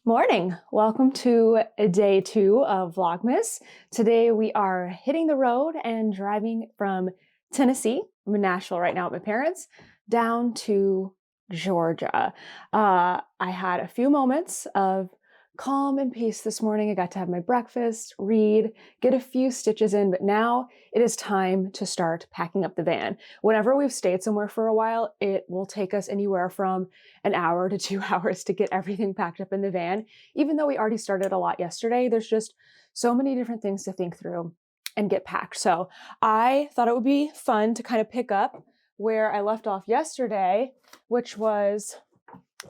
Morning. Welcome to day 2 of Vlogmas. Today we are hitting the road and driving from Tennessee, I'm in Nashville right now with my parents, down to Georgia. I had a few moments of calm and peace this morning. I got to have my breakfast, read, get a few stitches in, but now it is time to start packing up the van. Whenever we've stayed somewhere for a while, it will take us anywhere from an hour to 2 hours to get everything packed up in the van. Even though we already started a lot yesterday, there's just so many different things to think through and get packed. So I thought it would be fun to kind of pick up where I left off yesterday, which was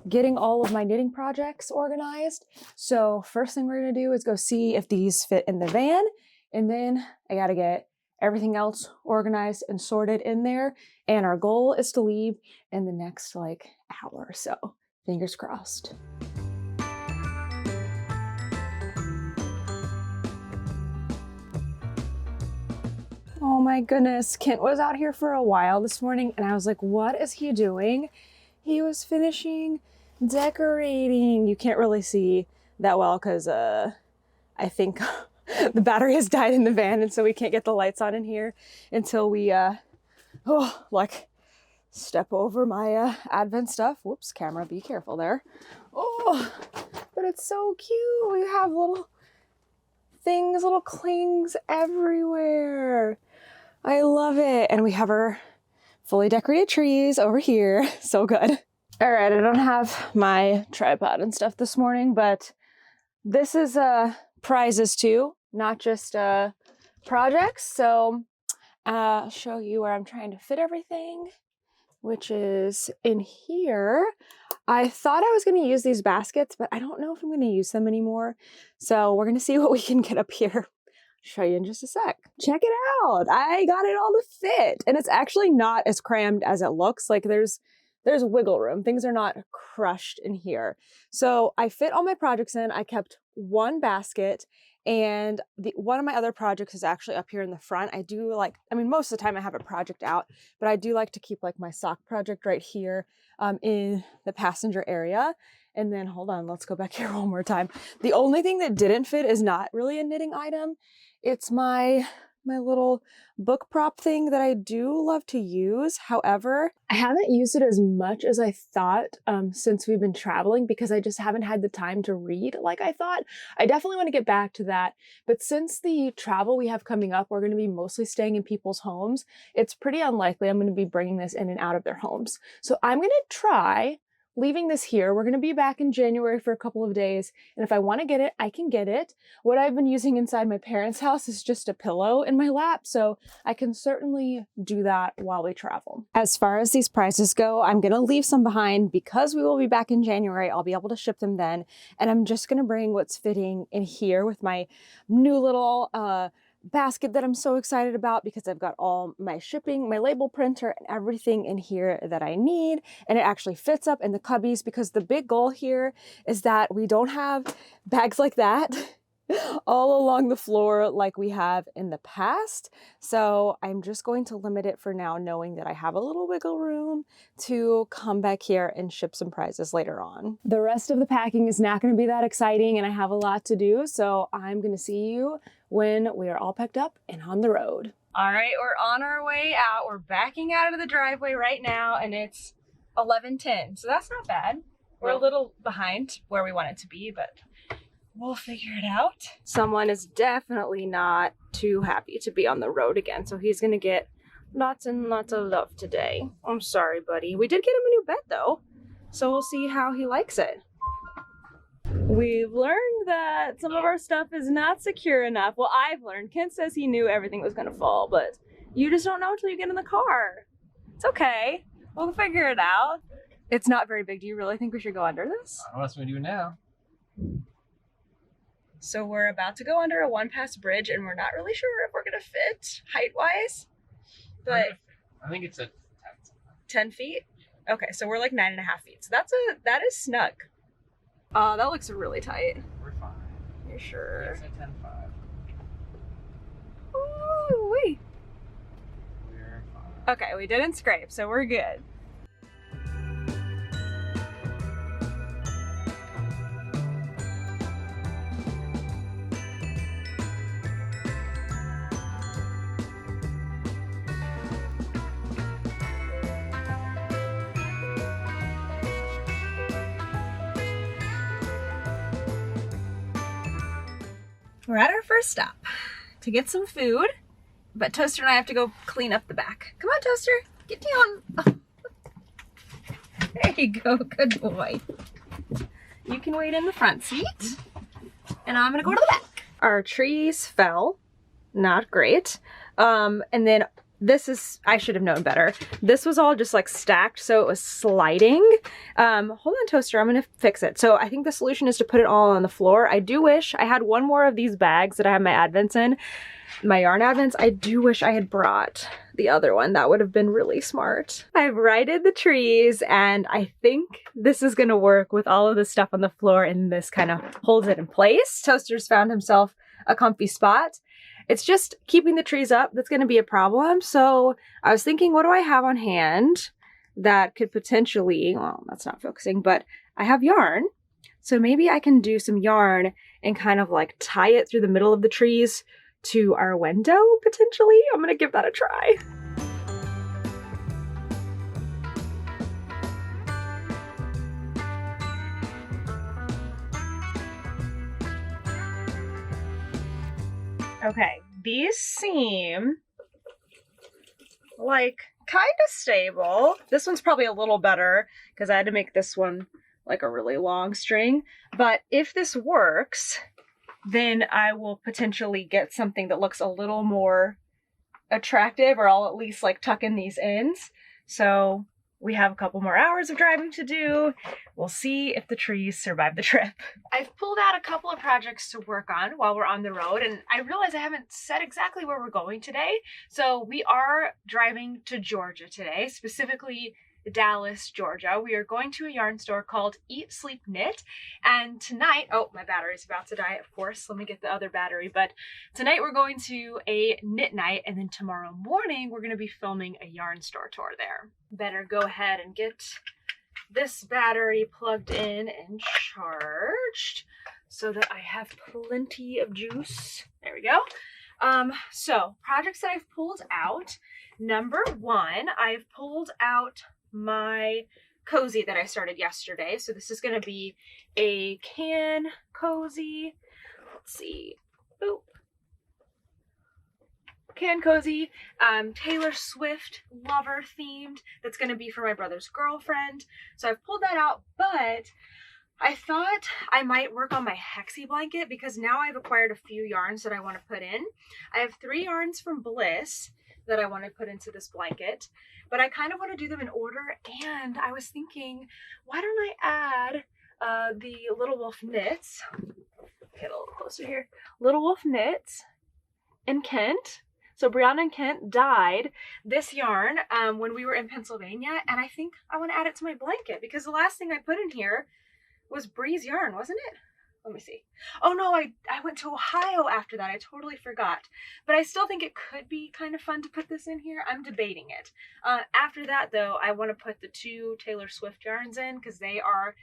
getting all of my knitting projects organized. So first thing we're gonna do is go see if these fit in the van, and then I gotta get everything else organized and sorted in there. And our goal is to leave in the next hour or so. Fingers crossed. Oh my goodness, Kent was out here for a while this morning and I was like, what is he doing? He was finishing decorating. You can't really see that well because I think the battery has died in the van, and so we can't get the lights on in here until we step over my Advent stuff. Whoops, camera, be careful there. Oh, but it's so cute. We have little things, little clings everywhere. I love it. And we have our fully decorated trees over here. So good. All right, I don't have my tripod and stuff this morning, but this is prizes too, not just projects. So I'll show you where I'm trying to fit everything, which is in here. I thought I was going to use these baskets, but I don't know if I'm going to use them anymore. So we're going to see what we can get up here. Show you in just a sec. Check it out. I got it all to fit, and it's actually not as crammed as it looks. Like there's wiggle room. Things are not crushed in here. So I fit all my projects in. I kept one basket, and one of my other projects is actually up here in the front. Most of the time I have a project out, but I do like to keep like my sock project right here in the passenger area. And then hold on, let's go back here one more time. The only thing that didn't fit is not really a knitting item. It's my little book prop thing that I do love to use. However, I haven't used it as much as I thought since we've been traveling, because I just haven't had the time to read like I thought. I definitely want to get back to that. But since the travel we have coming up, we're going to be mostly staying in people's homes. It's pretty unlikely I'm going to be bringing this in and out of their homes. So I'm going to try leaving this here. We're going to be back in January for a couple of days, and if I want to get it, I can get it. What I've been using inside my parents' house is just a pillow in my lap, so I can certainly do that while we travel. As far as these prizes go, I'm going to leave some behind because we will be back in January. I'll be able to ship them then, and I'm just going to bring what's fitting in here with my new little basket that I'm so excited about, because I've got all my shipping, my label printer, and everything in here that I need. And it actually fits up in the cubbies, because the big goal here is that we don't have bags like that all along the floor like we have in the past. So I'm just going to limit it for now, knowing that I have a little wiggle room to come back here and ship some prizes later on. The rest of the packing is not going to be that exciting, and I have a lot to do. So I'm going to see you when we are all packed up and on the road. All right, we're on our way out. We're backing out of the driveway right now, and it's 11:10. So that's not bad. We're a little behind where we want it to be, but we'll figure it out. Someone is definitely not too happy to be on the road again, so he's gonna get lots and lots of love today. I'm sorry, buddy. We did get him a new bed though, so we'll see how he likes it. We've learned that some of our stuff is not secure enough. Well, I've learned. Kent says he knew everything was gonna fall, but you just don't know until you get in the car. It's okay. We'll figure it out. It's not very big. Do you really think we should go under this? What else we do now? So we're about to go under a one-pass bridge, and we're not really sure if we're gonna fit height-wise, but I think it's a 10 feet? Okay, so we're like 9.5 feet. So that is snug. That looks really tight. We're fine. You're sure? It's a 10.5. Ooh, wait. We're fine. Okay, we didn't scrape, so we're good. We're at our first stop to get some food, but Toaster and I have to go clean up the back. Come on, Toaster, get down. Oh. There you go, good boy. You can wait in the front seat, and I'm gonna go to the back. Our trees fell, not great. And then this is, I should have known better. This was all just like stacked, so it was sliding. Hold on, Toaster, I'm gonna fix it. So I think the solution is to put it all on the floor. I do wish I had one more of these bags that I have my advents in, my yarn advents. I do wish I had brought the other one. That would have been really smart. I've righted the trees, and I think this is gonna work with all of the stuff on the floor, and this kind of holds it in place. Toaster's found himself a comfy spot. It's just keeping the trees up that's going to be a problem. So I was thinking, what do I have on hand that could potentially, well, that's not focusing, but I have yarn. So maybe I can do some yarn and kind of like tie it through the middle of the trees to our window, potentially. I'm going to give that a try. Okay, these seem like kind of stable. This one's probably a little better because I had to make this one like a really long string. But if this works, then I will potentially get something that looks a little more attractive, or I'll at least like tuck in these ends. So we have a couple more hours of driving to do. We'll see if the trees survive the trip. I've pulled out a couple of projects to work on while we're on the road, and I realize I haven't said exactly where we're going today. So we are driving to Georgia today, specifically Dallas, Georgia. We are going to a yarn store called Eat, Sleep, Knit. And tonight, oh, my battery's about to die, of course. Let me get the other battery. But tonight we're going to a knit night, and then tomorrow morning we're going to be filming a yarn store tour there. Better go ahead and get this battery plugged in and charged so that I have plenty of juice. There we go. So projects that I've pulled out. Number one, I've pulled out my cozy that I started yesterday. So this is going to be a can cozy. Let's see. Boop. Can cozy, Taylor Swift lover themed. That's going to be for my brother's girlfriend. So I've pulled that out, but I thought I might work on my hexie blanket because now I've acquired a few yarns that I want to put in. I have 3 yarns from Bliss that I want to put into this blanket, but I kind of want to do them in order. And I was thinking, why don't I add the Little Wolf Knits? Get a little closer here. Little Wolf Knits in Kent. So Brianna and Kent dyed this yarn when we were in Pennsylvania, and I think I want to add it to my blanket because the last thing I put in here was Bree's yarn, wasn't it? Let me see. Oh no, I went to Ohio after that. I totally forgot. But I still think it could be kind of fun to put this in here. I'm debating it. After that though, I want to put the 2 Taylor Swift yarns in because they are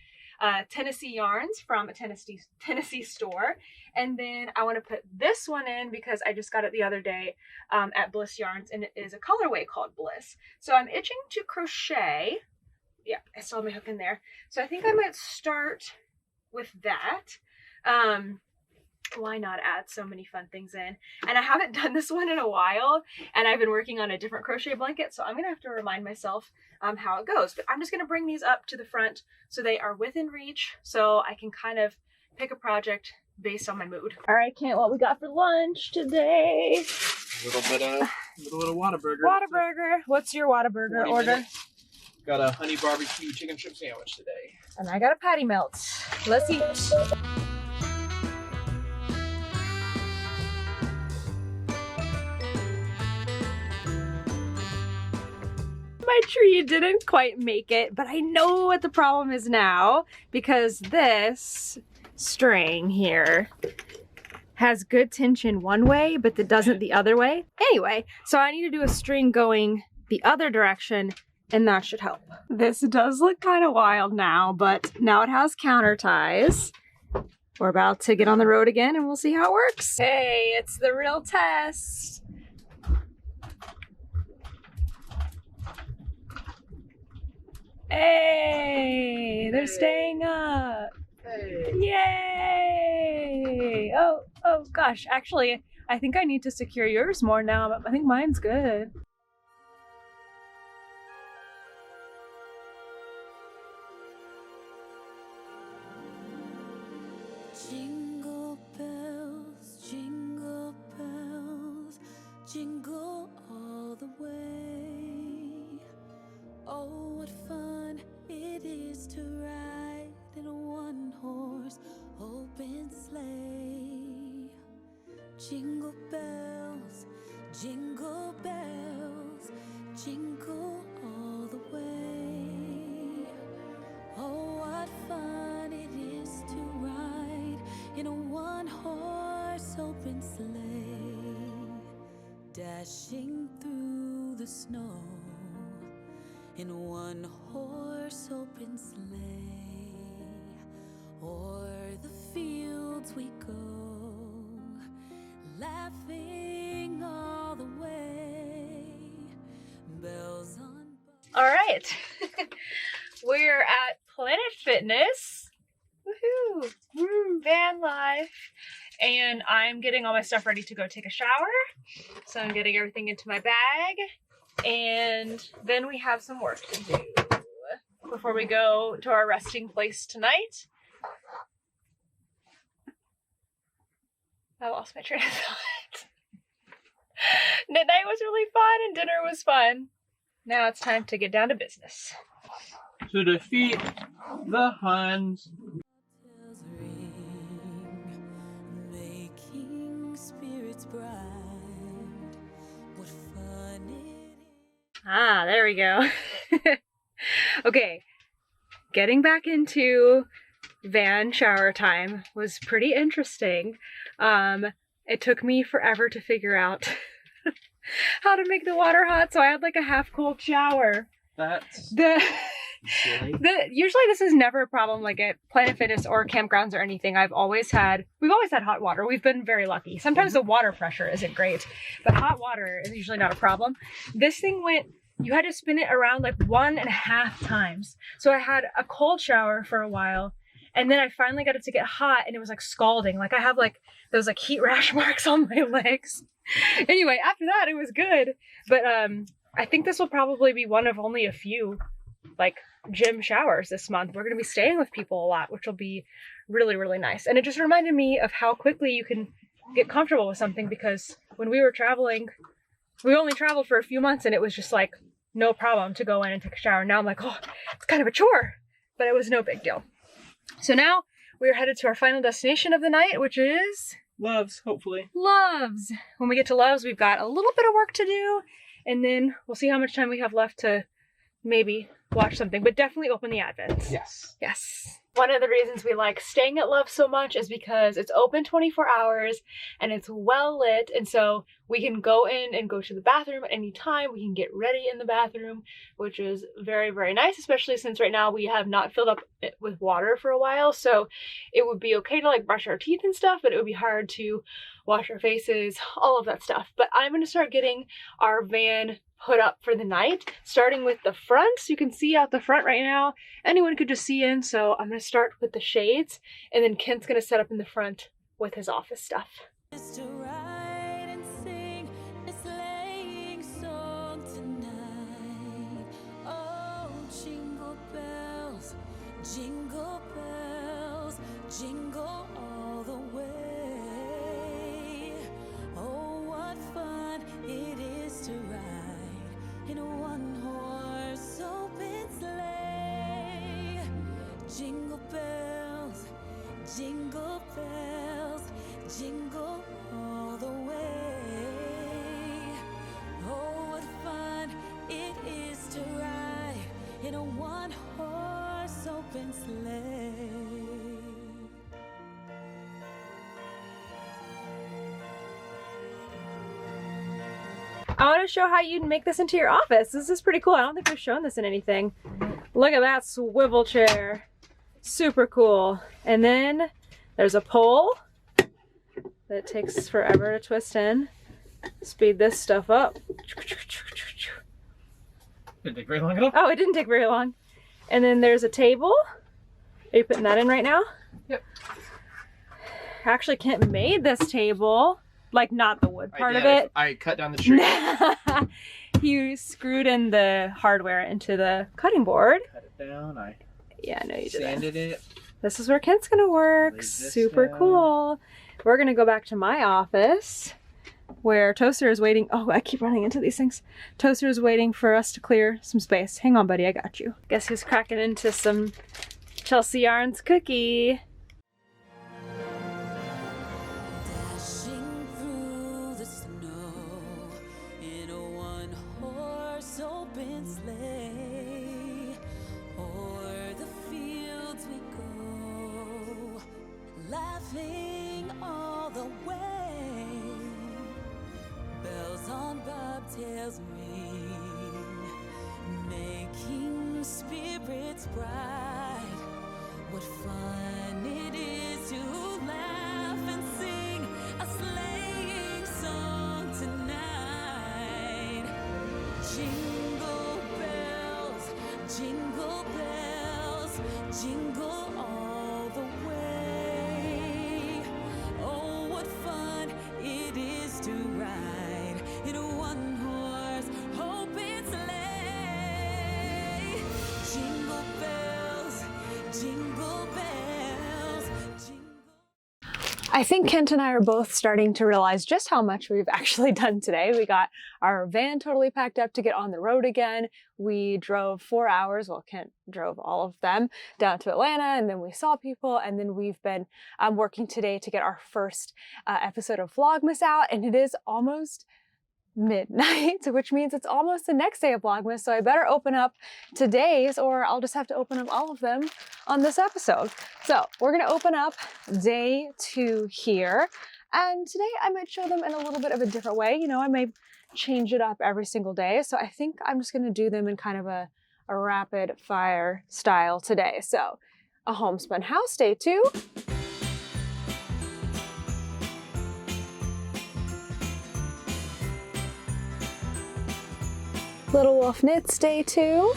Tennessee yarns from a Tennessee store. And then I want to put this one in because I just got it the other day at Bliss Yarns, and it is a colorway called Bliss. So I'm itching to crochet. Yeah, I still have my hook in there. So I think I might start with that. Why not add so many fun things in? And I haven't done this one in a while, and I've been working on a different crochet blanket, so I'm gonna have to remind myself how it goes. But I'm just gonna bring these up to the front so they are within reach, so I can kind of pick a project based on my mood. All right, Kent, what we got for lunch today? A little bit of Whataburger. Whataburger. What's your Whataburger order? Got a honey barbecue chicken strip sandwich today. And I got a patty melt. Let's eat. My tree didn't quite make it, but I know what the problem is now because this string here has good tension one way, but it doesn't the other way. Anyway, so I need to do a string going the other direction, and that should help. This does look kind of wild now, but now it has counter ties. We're about to get on the road again and we'll see how it works. Hey, it's the real test. Hey, they're staying up. Hey. Yay! Oh, oh. Oh gosh, actually, I think I need to secure yours more now, but I think mine's good. Jingle bells, jingle all the way. Oh, what fun it is to ride in a one-horse open sleigh. Jingle bells, jingle all the way. Oh, what fun it is to ride in a one-horse open sleigh, dashing through the snow in a one-horse open sleigh. O'er the fields we go, laughing all the way. Bells on. All right, we're at Planet Fitness. Woohoo! Woo! Van life. And I'm getting all my stuff ready to go take a shower. So I'm getting everything into my bag. And then we have some work to do before we go to our resting place tonight. I lost my train of thought. Night was really fun and dinner was fun. Now it's time to get down to business. To defeat the Huns. Bells ring, making spirits bright. What fun it is. Ah, there we go. Okay, getting back into van shower time was pretty interesting. It took me forever to figure out how to make the water hot, so I had like a half cold shower. That's silly. Usually this is never a problem like at Planet Fitness or campgrounds or anything. We've always had hot water. We've been very lucky. Sometimes the water pressure isn't great, but hot water is usually not a problem. This thing you had to spin it around like 1.5 times. So I had a cold shower for a while, and then I finally got it to get hot, and it was like scalding. Like I have like those like heat rash marks on my legs. Anyway, after that it was good, but I think this will probably be one of only a few like gym showers this month. We're going to be staying with people a lot, which will be really, really nice. And it just reminded me of how quickly you can get comfortable with something, because when we were traveling, we only traveled for a few months and it was just like no problem to go in and take a shower. Now I'm like, oh, it's kind of a chore, but it was no big deal. So now we're headed to our final destination of the night, which is Loves, hopefully. Loves. When we get to Loves, we've got a little bit of work to do, and then we'll see how much time we have left to maybe watch something, but definitely open the Advents. Yes. Yes. One of the reasons we like staying at Loves so much is because it's open 24 hours and it's well lit, and so we can go in and go to the bathroom at any time. We can get ready in the bathroom, which is very, very nice, especially since right now we have not filled up it with water for a while. So it would be okay to like brush our teeth and stuff, but it would be hard to wash our faces, all of that stuff. But I'm going to start getting our van put up for the night, starting with the front. So you can see out the front right now. Anyone could just see in, so I'm going to start with the shades, and then Kent's going to set up in the front with his office stuff. Just to ride and sing a sleighing song tonight. Oh, jingle bells, jingle all the way. Oh, what fun it is to ride in a one-horse open sleigh. Jingle bells, jingle all the way. Oh, what fun it is to ride in a one-horse open sleigh. I want to show how you'd make this into your office. This is pretty cool. I don't think we've shown this in anything. Look at that swivel chair. Super cool. And then there's a pole that takes forever to twist in. Speed this stuff up. Didn't take very long at all. Oh, it didn't take very long. And then there's a table. Are you putting that in right now? Yep. Actually, Kent made this table. Like, not the wood part of did. it. I cut down the tree. You screwed in the hardware into the cutting board. Cut it down. I Yeah, no, you didn't. sanded it. This is where Kent's gonna work. Laid this Super down. cool. We're gonna go back to my office where Toaster is waiting. Oh, I keep running into these things. Toaster is waiting for us to clear some space. Hang on, buddy, I got you. Guess who's cracking into some Chelsea Yarns cookie? Dashing through the snow in a one-horse open sleigh. O'er the fields we go, laughing all the way. Bells on bobtails ring, making spirits bright. What fun it is to laugh and sing a sleighing song tonight. Jingle bells, jingle all the way. Oh, what fun it is to ride in a one-horse open sleigh. Jingle bells, jingle bells, jingle. I think Kent and I are both starting to realize just how much we've actually done today. We got our van totally packed up to get on the road again. We drove 4 hours, well, Kent drove all of them, down to Atlanta, and then we saw people, and then we've been working today to get our first episode of Vlogmas out, and it is almost midnight, which means it's almost the next day of Vlogmas, so I better open up today's, or I'll just have to open up all of them on this episode. So we're gonna open up day 2 here, and today I might show them in a little bit of a different way. You know, I may change it up every single day, so I think I'm just gonna do them in kind of a rapid fire style today. So a homespun house, day 2. Little Wolf Knits, day 2.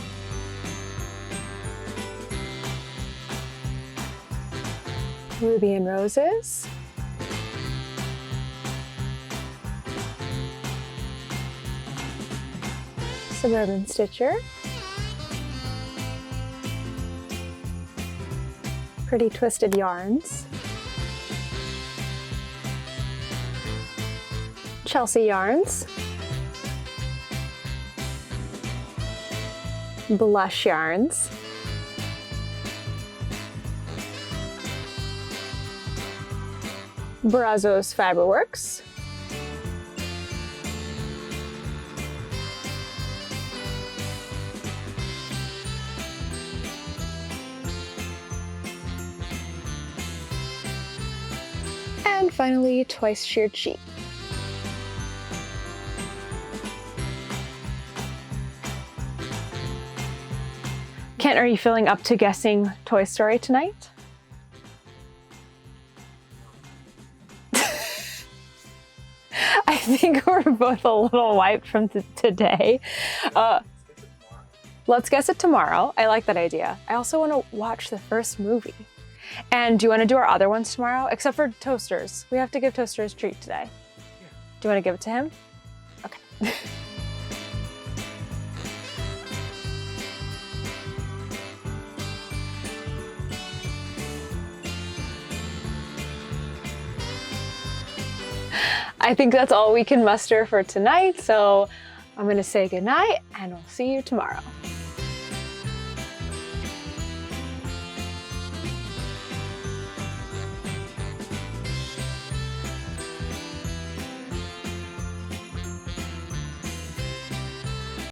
Ruby and Roses. Suburban Stitcher. Pretty Twisted Yarns. Chelsea Yarns. Blush Yarns. Brazos Fiberworks. And finally, Twice Sheared Sheep. Kent, are you feeling up to guessing Toy Story tonight? I think we're both a little wiped from today. Let's guess it tomorrow. I like that idea. I also want to watch the first movie. And do you want to do our other ones tomorrow? Except for Toasters. We have to give Toasters a treat today. Yeah. Do you want to give it to him? Okay. I think that's all we can muster for tonight, so I'm gonna say goodnight and we'll see you tomorrow.